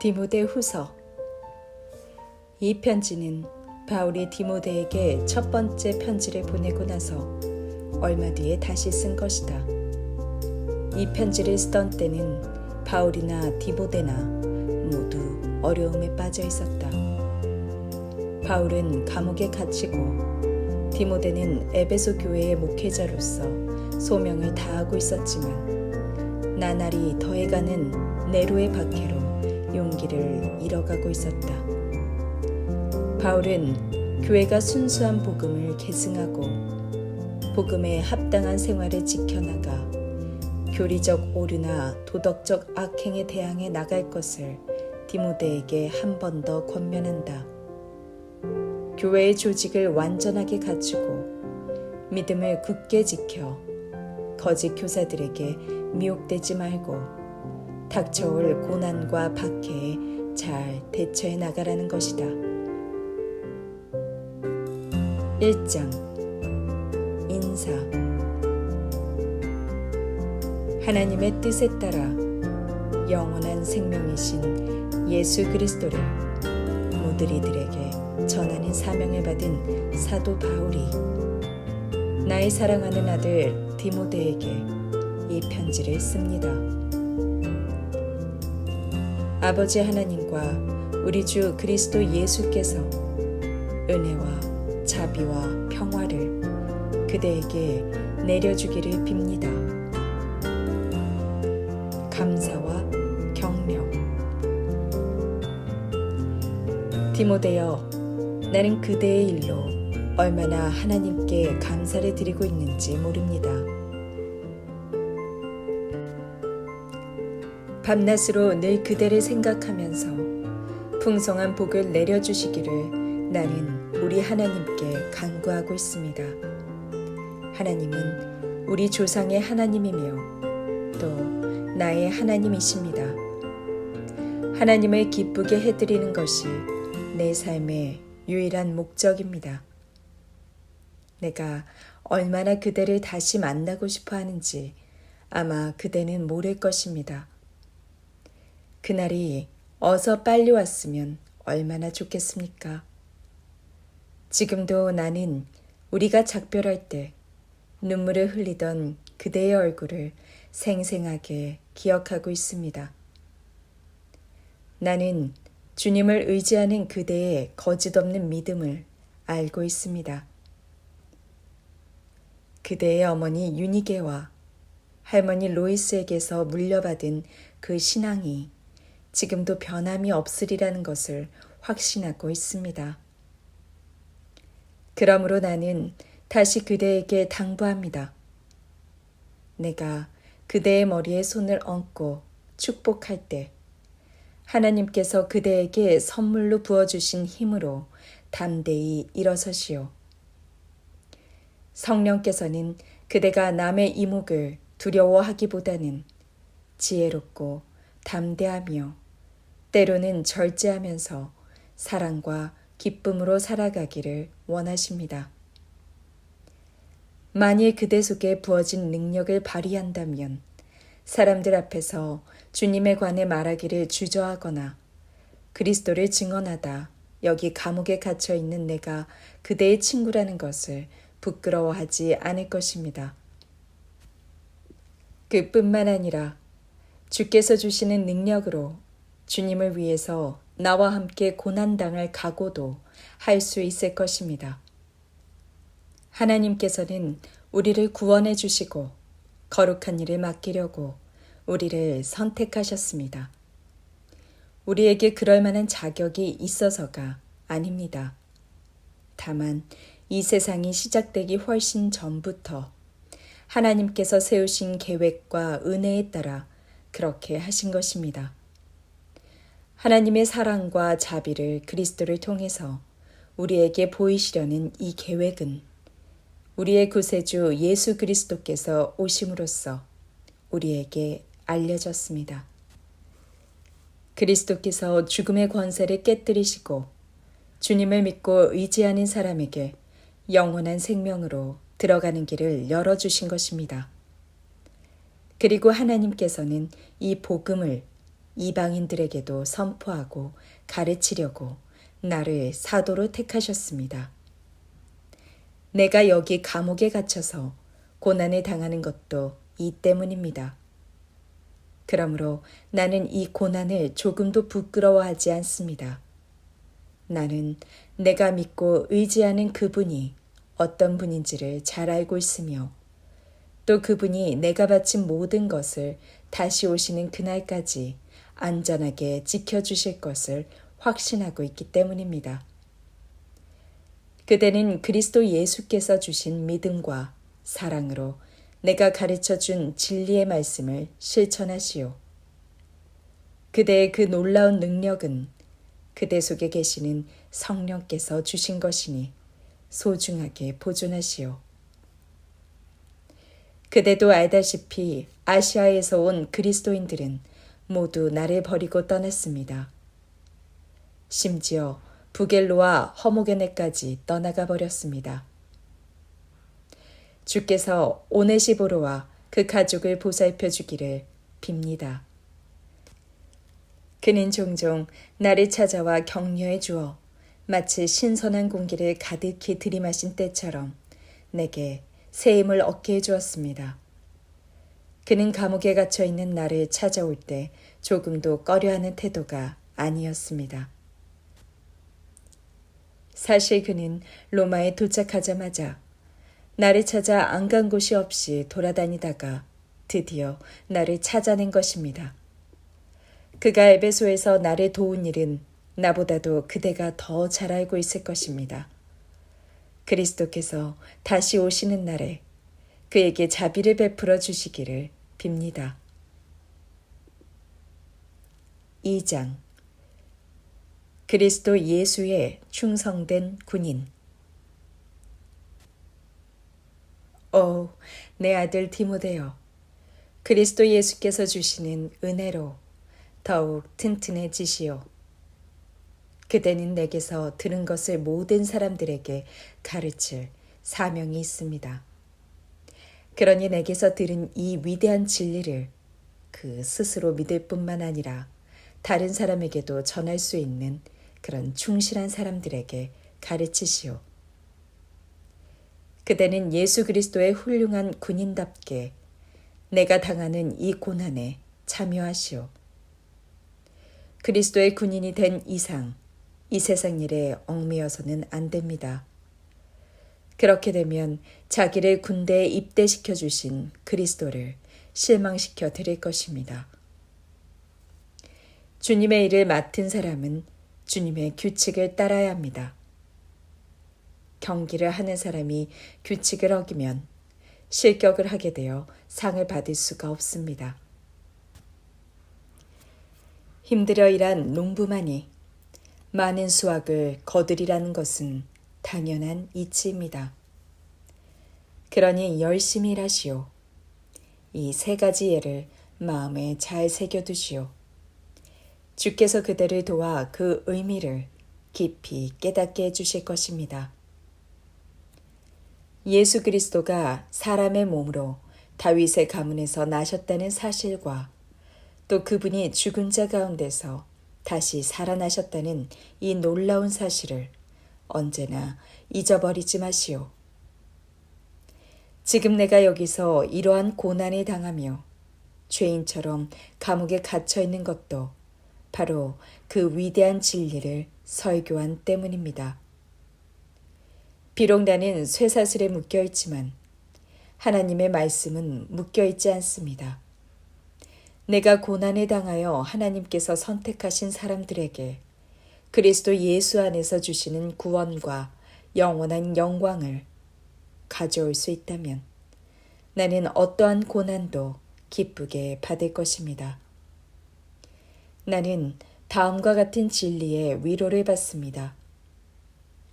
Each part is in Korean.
디모데 후서. 이 편지는 바울이 디모데에게 첫 번째 편지를 보내고 나서 얼마 뒤에 다시 쓴 것이다. 이 편지를 쓰던 때는 바울이나 디모데나 모두 어려움에 빠져 있었다. 바울은 감옥에 갇히고 디모데는 에베소 교회의 목회자로서 소명을 다하고 있었지만 나날이 더해가는 네로의 박해로 용기를 잃어가고 있었다. 바울은 교회가 순수한 복음을 계승하고 복음에 합당한 생활을 지켜나가 교리적 오류나 도덕적 악행에 대항해 나갈 것을 디모데에게 한 번 더 권면한다. 교회의 조직을 완전하게 갖추고 믿음을 굳게 지켜 거짓 교사들에게 미혹되지 말고 닥쳐올 고난과 박해에 잘 대처해 나가라는 것이다. 1장 인사. 하나님의 뜻에 따라 영원한 생명이신 예수 그리스도를 모든 이들에게 전하는 사명을 받은 사도 바울이 나의 사랑하는 아들 디모데에게 이 편지를 씁니다. 아버지 하나님과 우리 주 그리스도 예수께서 은혜와 자비와 평화를 그대에게 내려주기를 빕니다. 감사와 격려. 디모데여, 나는 그대의 일로 얼마나 하나님께 감사를 드리고 있는지 모릅니다. 밤낮으로 늘 그대를 생각하면서 풍성한 복을 내려주시기를 나는 우리 하나님께 간구하고 있습니다. 하나님은 우리 조상의 하나님이며 또 나의 하나님이십니다. 하나님을 기쁘게 해드리는 것이 내 삶의 유일한 목적입니다. 내가 얼마나 그대를 다시 만나고 싶어 하는지 아마 그대는 모를 것입니다. 그날이 어서 빨리 왔으면 얼마나 좋겠습니까? 지금도 나는 우리가 작별할 때 눈물을 흘리던 그대의 얼굴을 생생하게 기억하고 있습니다. 나는 주님을 의지하는 그대의 거짓없는 믿음을 알고 있습니다. 그대의 어머니 유니게와 할머니 로이스에게서 물려받은 그 신앙이 지금도 변함이 없으리라는 것을 확신하고 있습니다. 그러므로 나는 다시 그대에게 당부합니다. 내가 그대의 머리에 손을 얹고 축복할 때 하나님께서 그대에게 선물로 부어주신 힘으로 담대히 일어서시오. 성령께서는 그대가 남의 이목을 두려워하기보다는 지혜롭고 담대하며 때로는 절제하면서 사랑과 기쁨으로 살아가기를 원하십니다. 만일 그대 속에 부어진 능력을 발휘한다면 사람들 앞에서 주님에 관해 말하기를 주저하거나 그리스도를 증언하다 여기 감옥에 갇혀 있는 내가 그대의 친구라는 것을 부끄러워하지 않을 것입니다. 그뿐만 아니라 주께서 주시는 능력으로 주님을 위해서 나와 함께 고난당할 각오도 할 수 있을 것입니다. 하나님께서는 우리를 구원해 주시고 거룩한 일을 맡기려고 우리를 선택하셨습니다. 우리에게 그럴 만한 자격이 있어서가 아닙니다. 다만 이 세상이 시작되기 훨씬 전부터 하나님께서 세우신 계획과 은혜에 따라 그렇게 하신 것입니다. 하나님의 사랑과 자비를 그리스도를 통해서 우리에게 보이시려는 이 계획은 우리의 구세주 예수 그리스도께서 오심으로써 우리에게 알려졌습니다. 그리스도께서 죽음의 권세를 깨뜨리시고 주님을 믿고 의지하는 사람에게 영원한 생명으로 들어가는 길을 열어주신 것입니다. 그리고 하나님께서는 이 복음을 이방인들에게도 선포하고 가르치려고 나를 사도로 택하셨습니다. 내가 여기 감옥에 갇혀서 고난을 당하는 것도 이 때문입니다. 그러므로 나는 이 고난을 조금도 부끄러워하지 않습니다. 나는 내가 믿고 의지하는 그분이 어떤 분인지를 잘 알고 있으며 또 그분이 내가 바친 모든 것을 다시 오시는 그날까지 안전하게 지켜주실 것을 확신하고 있기 때문입니다. 그대는 그리스도 예수께서 주신 믿음과 사랑으로 내가 가르쳐 준 진리의 말씀을 실천하시오. 그대의 그 놀라운 능력은 그대 속에 계시는 성령께서 주신 것이니 소중하게 보존하시오. 그대도 알다시피 아시아에서 온 그리스도인들은 모두 나를 버리고 떠났습니다. 심지어 부겔로와 허모게네까지 떠나가 버렸습니다. 주께서 오네시보로와 그 가족을 보살펴 주기를 빕니다. 그는 종종 나를 찾아와 격려해 주어 마치 신선한 공기를 가득히 들이마신 때처럼 내게 새 힘을 얻게 해주었습니다. 그는 감옥에 갇혀 있는 나를 찾아올 때 조금도 꺼려하는 태도가 아니었습니다. 사실 그는 로마에 도착하자마자 나를 찾아 안 간 곳이 없이 돌아다니다가 드디어 나를 찾아낸 것입니다. 그가 에베소에서 나를 도운 일은 나보다도 그대가 더 잘 알고 있을 것입니다. 그리스도께서 다시 오시는 날에 그에게 자비를 베풀어 주시기를 빕니다. 2장 그리스도 예수의 충성된 군인. 오, 내 아들 디모데여, 그리스도 예수께서 주시는 은혜로 더욱 튼튼해지시오. 그대는 내게서 들은 것을 모든 사람들에게 가르칠 사명이 있습니다. 그러니 내게서 들은 이 위대한 진리를 그 스스로 믿을 뿐만 아니라 다른 사람에게도 전할 수 있는 그런 충실한 사람들에게 가르치시오. 그대는 예수 그리스도의 훌륭한 군인답게 내가 당하는 이 고난에 참여하시오. 그리스도의 군인이 된 이상 이 세상 일에 얽매여서는 안 됩니다. 그렇게 되면 자기를 군대에 입대시켜 주신 그리스도를 실망시켜 드릴 것입니다. 주님의 일을 맡은 사람은 주님의 규칙을 따라야 합니다. 경기를 하는 사람이 규칙을 어기면 실격을 하게 되어 상을 받을 수가 없습니다. 힘들어 일한 농부만이 많은 수확을 거두리라는 것은 당연한 이치입니다. 그러니 열심히 일하시오. 이 세 가지 예를 마음에 잘 새겨두시오. 주께서 그대를 도와 그 의미를 깊이 깨닫게 해주실 것입니다. 예수 그리스도가 사람의 몸으로 다윗의 가문에서 나셨다는 사실과 또 그분이 죽은 자 가운데서 다시 살아나셨다는 이 놀라운 사실을 언제나 잊어버리지 마시오. 지금 내가 여기서 이러한 고난을 당하며 죄인처럼 감옥에 갇혀 있는 것도 바로 그 위대한 진리를 설교한 때문입니다. 비록 나는 쇠사슬에 묶여 있지만 하나님의 말씀은 묶여 있지 않습니다. 내가 고난에 당하여 하나님께서 선택하신 사람들에게 그리스도 예수 안에서 주시는 구원과 영원한 영광을 가져올 수 있다면 나는 어떠한 고난도 기쁘게 받을 것입니다. 나는 다음과 같은 진리의 위로를 받습니다.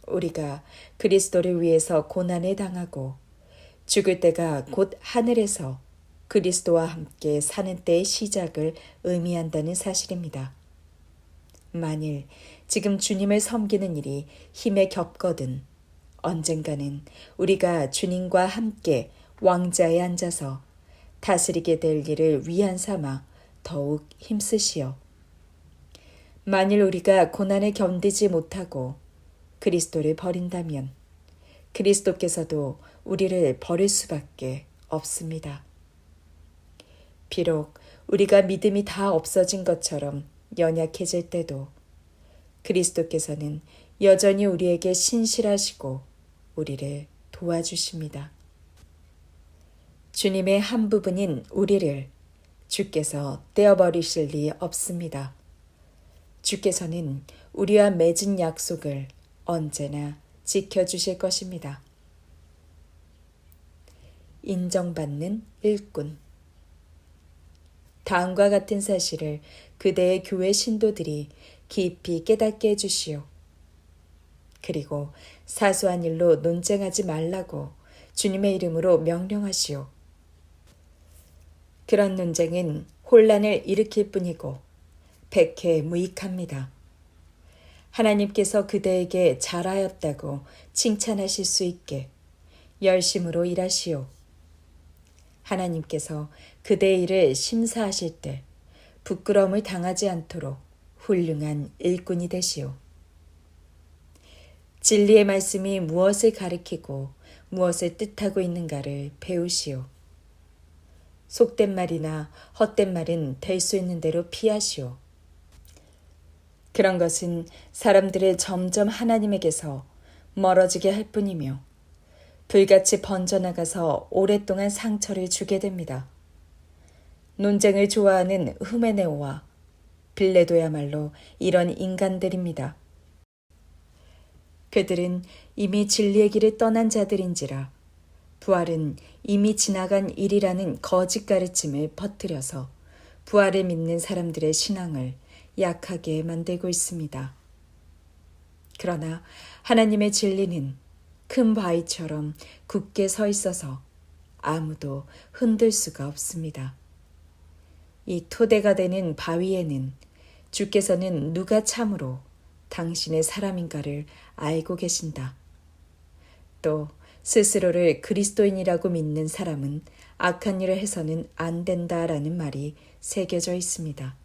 우리가 그리스도를 위해서 고난을 당하고 죽을 때가 곧 하늘에서 그리스도와 함께 사는 때의 시작을 의미한다는 사실입니다. 만일 지금 주님을 섬기는 일이 힘에 겹거든 언젠가는 우리가 주님과 함께 왕자에 앉아서 다스리게 될 일을 위안 삼아 더욱 힘쓰시오. 만일 우리가 고난을 견디지 못하고 그리스도를 버린다면 그리스도께서도 우리를 버릴 수밖에 없습니다. 비록 우리가 믿음이 다 없어진 것처럼 연약해질 때도 그리스도께서는 여전히 우리에게 신실하시고 우리를 도와주십니다. 주님의 한 부분인 우리를 주께서 떼어버리실 리 없습니다. 주께서는 우리와 맺은 약속을 언제나 지켜주실 것입니다. 인정받는 일꾼. 다음과 같은 사실을 그대의 교회 신도들이 깊이 깨닫게 해주시오. 그리고 사소한 일로 논쟁하지 말라고 주님의 이름으로 명령하시오. 그런 논쟁은 혼란을 일으킬 뿐이고 백해무익합니다. 하나님께서 그대에게 잘하였다고 칭찬하실 수 있게 열심으로 일하시오. 하나님께서 그대의 일을 심사하실 때 부끄러움을 당하지 않도록 훌륭한 일꾼이 되시오. 진리의 말씀이 무엇을 가리키고 무엇을 뜻하고 있는가를 배우시오. 속된 말이나 헛된 말은 될 수 있는 대로 피하시오. 그런 것은 사람들을 점점 하나님에게서 멀어지게 할 뿐이며 불같이 번져나가서 오랫동안 상처를 주게 됩니다. 논쟁을 좋아하는 후메네오와 빌레도야말로 이런 인간들입니다. 그들은 이미 진리의 길을 떠난 자들인지라 부활은 이미 지나간 일이라는 거짓 가르침을 퍼뜨려서 부활을 믿는 사람들의 신앙을 약하게 만들고 있습니다. 그러나 하나님의 진리는 큰 바위처럼 굳게 서 있어서 아무도 흔들 수가 없습니다. 이 토대가 되는 바위에는 주께서는 누가 참으로 당신의 사람인가를 알고 계신다. 또 스스로를 그리스도인이라고 믿는 사람은 악한 일을 해서는 안 된다라는 말이 새겨져 있습니다.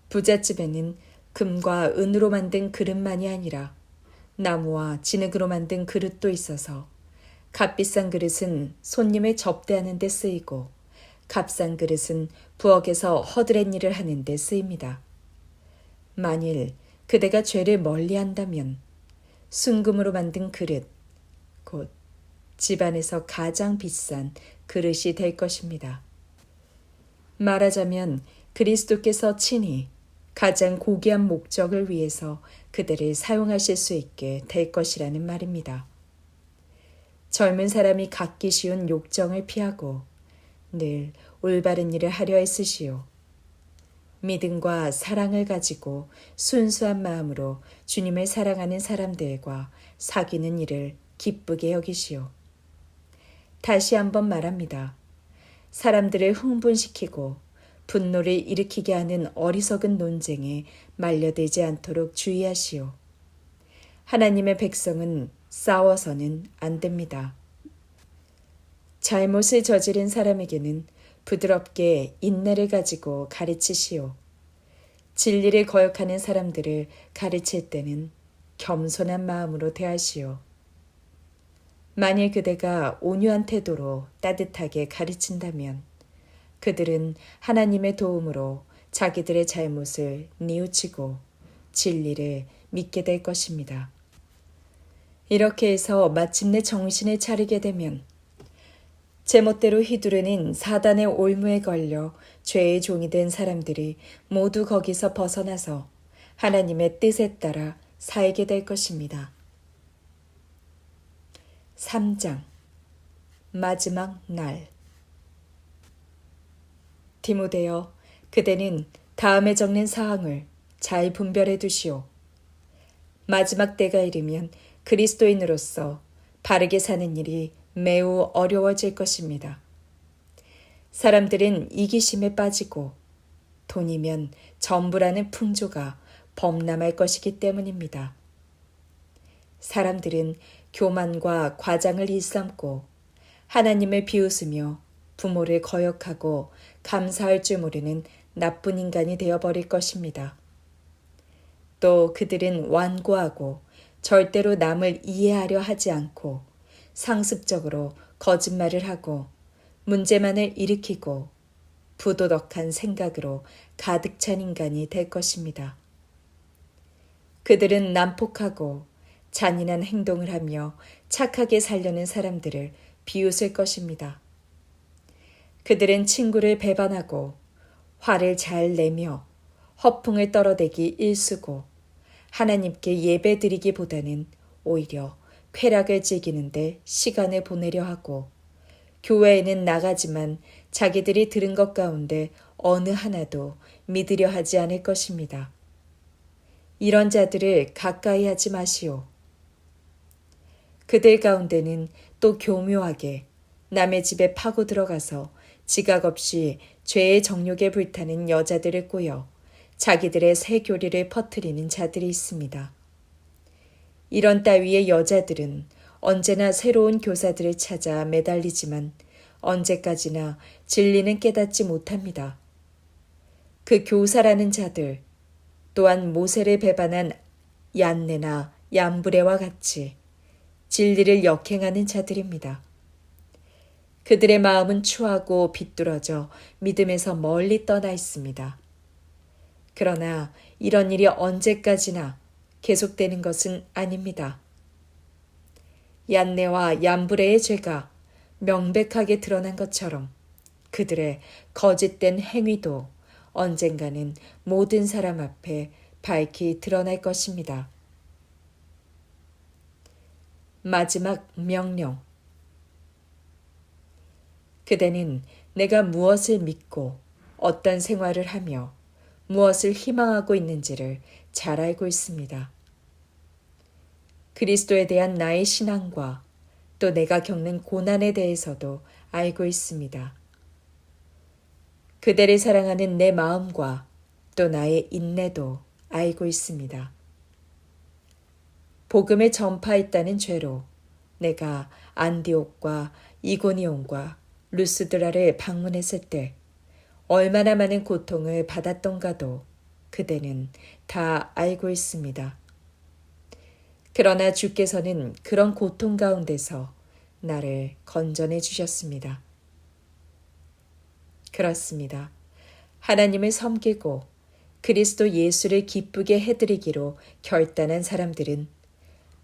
부잣집에는 금과 은으로 만든 그릇만이 아니라 나무와 진흙으로 만든 그릇도 있어서 값비싼 그릇은 손님을 접대하는 데 쓰이고 값싼 그릇은 부엌에서 허드렛 일을 하는 데 쓰입니다. 만일 그대가 죄를 멀리한다면 순금으로 만든 그릇, 곧 집안에서 가장 비싼 그릇이 될 것입니다. 말하자면 그리스도께서 친히 가장 고귀한 목적을 위해서 그들을 사용하실 수 있게 될 것이라는 말입니다. 젊은 사람이 갖기 쉬운 욕정을 피하고 늘 올바른 일을 하려 애쓰시오. 믿음과 사랑을 가지고 순수한 마음으로 주님을 사랑하는 사람들과 사귀는 일을 기쁘게 여기시오. 다시 한번 말합니다. 사람들을 흥분시키고 분노를 일으키게 하는 어리석은 논쟁에 말려들지 않도록 주의하시오. 하나님의 백성은 싸워서는 안 됩니다. 잘못을 저지른 사람에게는 부드럽게 인내를 가지고 가르치시오. 진리를 거역하는 사람들을 가르칠 때는 겸손한 마음으로 대하시오. 만일 그대가 온유한 태도로 따뜻하게 가르친다면 그들은 하나님의 도움으로 자기들의 잘못을 뉘우치고 진리를 믿게 될 것입니다. 이렇게 해서 마침내 정신을 차리게 되면 제멋대로 휘두르는 사단의 올무에 걸려 죄의 종이 된 사람들이 모두 거기서 벗어나서 하나님의 뜻에 따라 살게 될 것입니다. 3장 마지막 날. 디모데여, 그대는 다음에 적는 사항을 잘 분별해 두시오. 마지막 때가 이르면 그리스도인으로서 바르게 사는 일이 매우 어려워질 것입니다. 사람들은 이기심에 빠지고 돈이면 전부라는 풍조가 범람할 것이기 때문입니다. 사람들은 교만과 과장을 일삼고 하나님을 비웃으며 부모를 거역하고 감사할 줄 모르는 나쁜 인간이 되어버릴 것입니다. 또 그들은 완고하고 절대로 남을 이해하려 하지 않고 상습적으로 거짓말을 하고 문제만을 일으키고 부도덕한 생각으로 가득 찬 인간이 될 것입니다. 그들은 난폭하고 잔인한 행동을 하며 착하게 살려는 사람들을 비웃을 것입니다. 그들은 친구를 배반하고 화를 잘 내며 허풍을 떨어대기 일쑤고 하나님께 예배드리기보다는 오히려 쾌락을 즐기는데 시간을 보내려 하고 교회에는 나가지만 자기들이 들은 것 가운데 어느 하나도 믿으려 하지 않을 것입니다. 이런 자들을 가까이 하지 마시오. 그들 가운데는 또 교묘하게 남의 집에 파고 들어가서 지각 없이 죄의 정욕에 불타는 여자들을 꼬여 자기들의 새 교리를 퍼뜨리는 자들이 있습니다. 이런 따위의 여자들은 언제나 새로운 교사들을 찾아 매달리지만 언제까지나 진리는 깨닫지 못합니다. 그 교사라는 자들 또한 모세를 배반한 얀네나 얀브레와 같이 진리를 역행하는 자들입니다. 그들의 마음은 추하고 비뚤어져 믿음에서 멀리 떠나 있습니다. 그러나 이런 일이 언제까지나 계속되는 것은 아닙니다. 얀네와 얀브레의 죄가 명백하게 드러난 것처럼 그들의 거짓된 행위도 언젠가는 모든 사람 앞에 밝히 드러날 것입니다. 마지막 명령. 그대는 내가 무엇을 믿고 어떤 생활을 하며 무엇을 희망하고 있는지를 잘 알고 있습니다. 그리스도에 대한 나의 신앙과 또 내가 겪는 고난에 대해서도 알고 있습니다. 그대를 사랑하는 내 마음과 또 나의 인내도 알고 있습니다. 복음을 전파했다는 죄로 내가 안디옥과 이고니온과 루스드라를 방문했을 때 얼마나 많은 고통을 받았던가도 그대는 다 알고 있습니다. 그러나 주께서는 그런 고통 가운데서 나를 건져내 주셨습니다. 그렇습니다. 하나님을 섬기고 그리스도 예수를 기쁘게 해드리기로 결단한 사람들은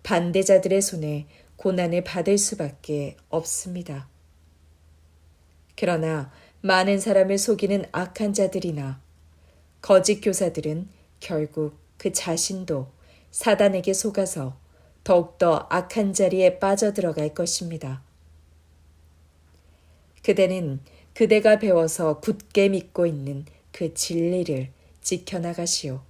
반대자들의 손에 고난을 받을 수밖에 없습니다. 그러나 많은 사람을 속이는 악한 자들이나 거짓 교사들은 결국 그 자신도 사단에게 속아서 더욱더 악한 자리에 빠져들어갈 것입니다. 그대는 그대가 배워서 굳게 믿고 있는 그 진리를 지켜나가시오.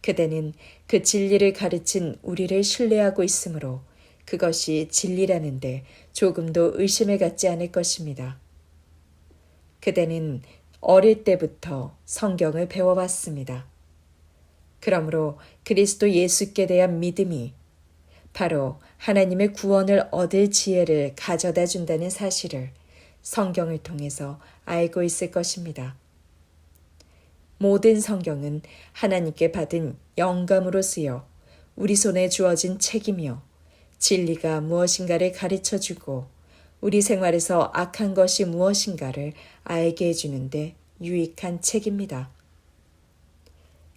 그대는 그 진리를 가르친 우리를 신뢰하고 있으므로 그것이 진리라는데 조금도 의심을 갖지 않을 것입니다. 그대는 어릴 때부터 성경을 배워왔습니다. 그러므로 그리스도 예수께 대한 믿음이 바로 하나님의 구원을 얻을 지혜를 가져다 준다는 사실을 성경을 통해서 알고 있을 것입니다. 모든 성경은 하나님께 받은 영감으로 쓰여 우리 손에 주어진 책이며 진리가 무엇인가를 가르쳐주고 우리 생활에서 악한 것이 무엇인가를 알게 해주는데 유익한 책입니다.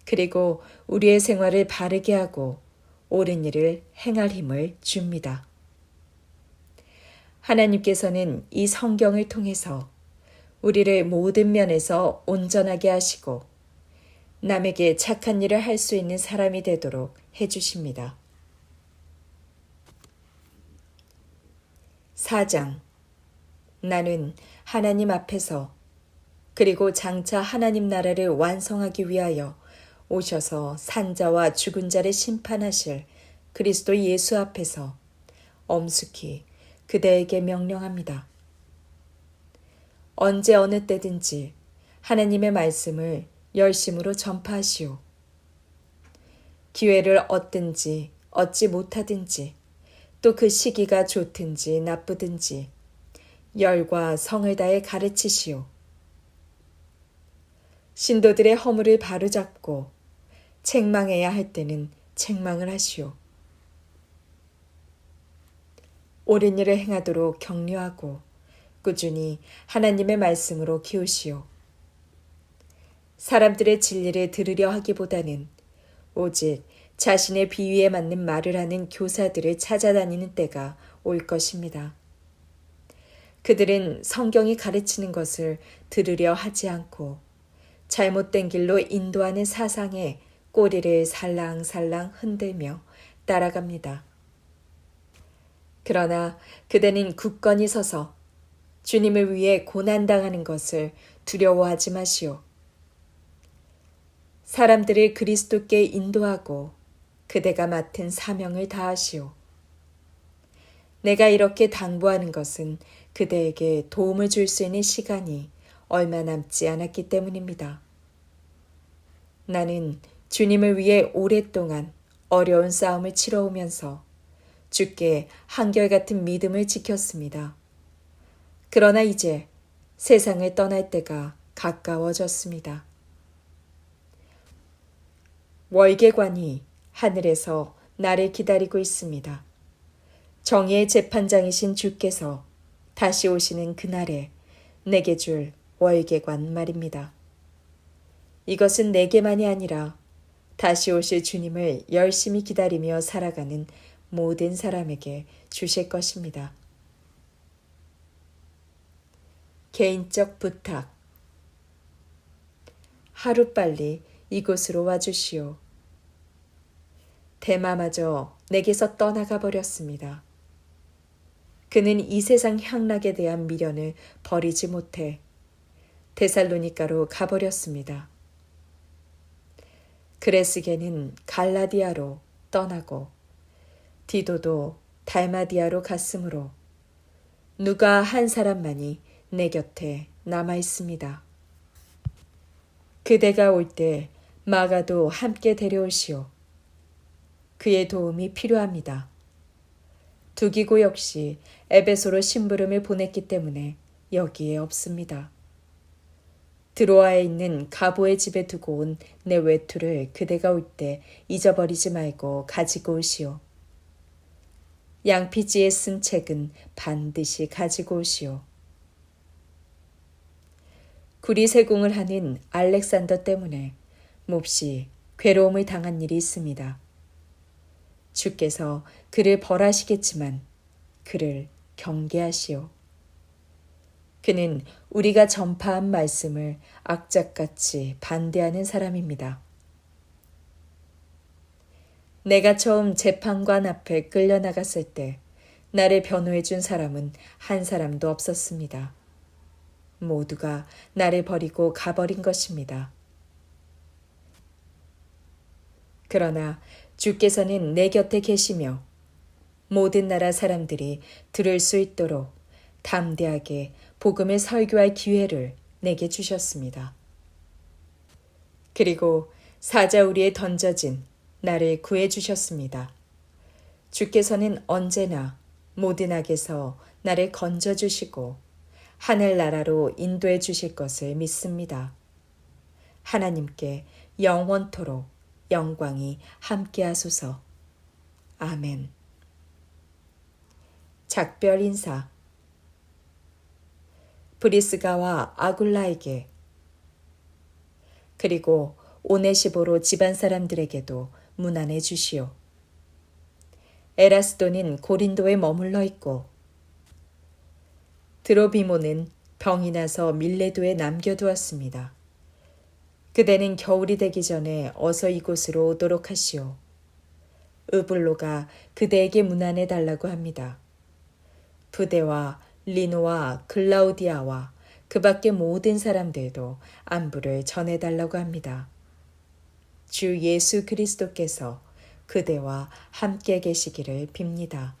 그리고 우리의 생활을 바르게 하고 옳은 일을 행할 힘을 줍니다. 하나님께서는 이 성경을 통해서 우리를 모든 면에서 온전하게 하시고 남에게 착한 일을 할 수 있는 사람이 되도록 해주십니다. 4장. 나는 하나님 앞에서 그리고 장차 하나님 나라를 완성하기 위하여 오셔서 산자와 죽은 자를 심판하실 그리스도 예수 앞에서 엄숙히 그대에게 명령합니다. 언제 어느 때든지 하나님의 말씀을 열심으로 전파하시오. 기회를 얻든지 얻지 못하든지 또 그 시기가 좋든지 나쁘든지 열과 성을 다해 가르치시오. 신도들의 허물을 바로잡고 책망해야 할 때는 책망을 하시오. 옳은 일을 행하도록 격려하고 꾸준히 하나님의 말씀으로 키우시오. 사람들의 진리를 들으려 하기보다는 오직 자신의 비위에 맞는 말을 하는 교사들을 찾아다니는 때가 올 것입니다. 그들은 성경이 가르치는 것을 들으려 하지 않고 잘못된 길로 인도하는 사상에 꼬리를 살랑살랑 흔들며 따라갑니다. 그러나 그대는 굳건히 서서 주님을 위해 고난당하는 것을 두려워하지 마시오. 사람들을 그리스도께 인도하고 그대가 맡은 사명을 다하시오. 내가 이렇게 당부하는 것은 그대에게 도움을 줄 수 있는 시간이 얼마 남지 않았기 때문입니다. 나는 주님을 위해 오랫동안 어려운 싸움을 치러오면서 주께 한결같은 믿음을 지켰습니다. 그러나 이제 세상을 떠날 때가 가까워졌습니다. 월계관이 하늘에서 나를 기다리고 있습니다. 정의의 재판장이신 주께서 다시 오시는 그날에 내게 줄 월계관 말입니다. 이것은 내게만이 아니라 다시 오실 주님을 열심히 기다리며 살아가는 모든 사람에게 주실 것입니다. 개인적 부탁. 하루빨리 이곳으로 와주시오. 데마마저 내게서 떠나가 버렸습니다. 그는 이 세상 향락에 대한 미련을 버리지 못해 데살로니가로 가버렸습니다. 그레스게는 갈라디아로 떠나고 디도도 달마디아로 갔으므로 누가 한 사람만이 내 곁에 남아 있습니다. 그대가 올 때 마가도 함께 데려오시오. 그의 도움이 필요합니다. 두기고 역시 에베소로 심부름을 보냈기 때문에 여기에 없습니다. 드로아에 있는 가보의 집에 두고 온 내 외투를 그대가 올 때 잊어버리지 말고 가지고 오시오. 양피지에 쓴 책은 반드시 가지고 오시오. 구리세공을 하는 알렉산더 때문에 몹시 괴로움을 당한 일이 있습니다. 주께서 그를 벌하시겠지만 그를 경계하시오. 그는 우리가 전파한 말씀을 악착같이 반대하는 사람입니다. 내가 처음 재판관 앞에 끌려나갔을 때 나를 변호해 준 사람은 한 사람도 없었습니다. 모두가 나를 버리고 가버린 것입니다. 그러나 주께서는 내 곁에 계시며 모든 나라 사람들이 들을 수 있도록 담대하게 복음을 설교할 기회를 내게 주셨습니다. 그리고 사자우리에 던져진 나를 구해주셨습니다. 주께서는 언제나 모든 악에서 나를 건져주시고 하늘나라로 인도해 주실 것을 믿습니다. 하나님께 영원토록 영광이 함께하소서. 아멘. 작별 인사. 브리스가와 아굴라에게 그리고 오네시보로 집안 사람들에게도 문안해 주시오. 에라스도는 고린도에 머물러 있고 드로비모는 병이 나서 밀레도에 남겨두었습니다. 그대는 겨울이 되기 전에 어서 이곳으로 오도록 하시오. 으블로가 그대에게 문안해 달라고 합니다. 부대와 리노와 글라우디아와 그 밖의 모든 사람들도 안부를 전해달라고 합니다. 주 예수 그리스도께서 그대와 함께 계시기를 빕니다.